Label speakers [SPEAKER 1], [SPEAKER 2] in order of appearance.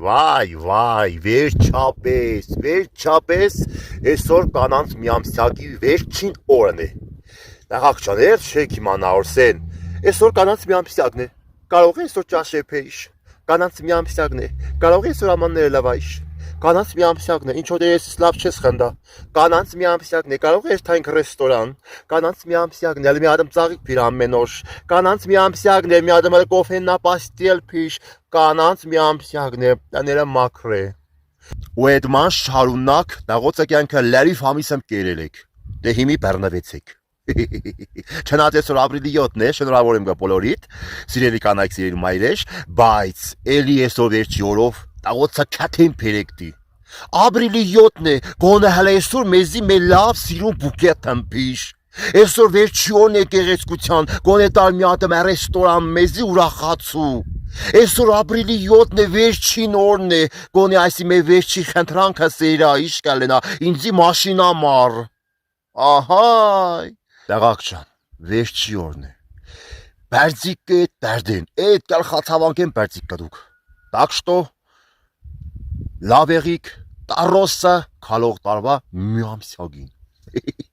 [SPEAKER 1] վայ, վերջապես, այսօր կանանց միամսյակի վերջին օրն է։ Նախաղջաներ չեք իմանա Արսեն, այսօր կանանց միամսյակն է, կարող է այսօր ճաշե փեիշ, կանանց միամսյակն է, կարող է այսօր ամանները լավայիշ, կանանց միամսյակն է, ինչ որ ես լավ չես խնդա, կանանց միամսյակն է, կարող է երթանք ռեստորան, կանանց միամսյակն է, մի հատ ծաղիկ փիր ամեն օր, կանանց միամսյակն է, մի հատ կոֆենա պաստիել փիշ, կանանց միամսյակն է, տաները մաքր է։ Ու այդ ման շարունակ դաղոցը կյանքը լարիվ համիսեմ կերել եք, դե հիմի բեռնվեցեք։ Չնայած այսօր ապրիլի 7-ն է, շնորհավոր եմ բոլորիդ, սիրելի կանայք, սիրելի մայրեր, բայց էլի այսօր վերջի օրով դաղոցը քաթին փերեկտի։ Ապրիլի 7-ն է, գոնե հələ այսօր մեզի մեր լավ սիրուն բուկետ ըմբիշ։ Այսօր վերջի օրն է գեղեցկության, գոնե տալ մի հատ ռեստորան մեզի ուրախացու։ Այսօր ապրիլի 7-ն է, վերջին օրն է, գոնե այսի մեր վերջի խնդրանքը սերա, իշ կալենա, ինձի մաշինա մար։ Ահայ, դաղակ ջան, վերջի օրն է։ Բարձիկը դարդեն, այդ կալ խացավանք են բարձիկը դուք։ Так что, լավ եղիք, տարոսը քալող տարվա միամսյակին։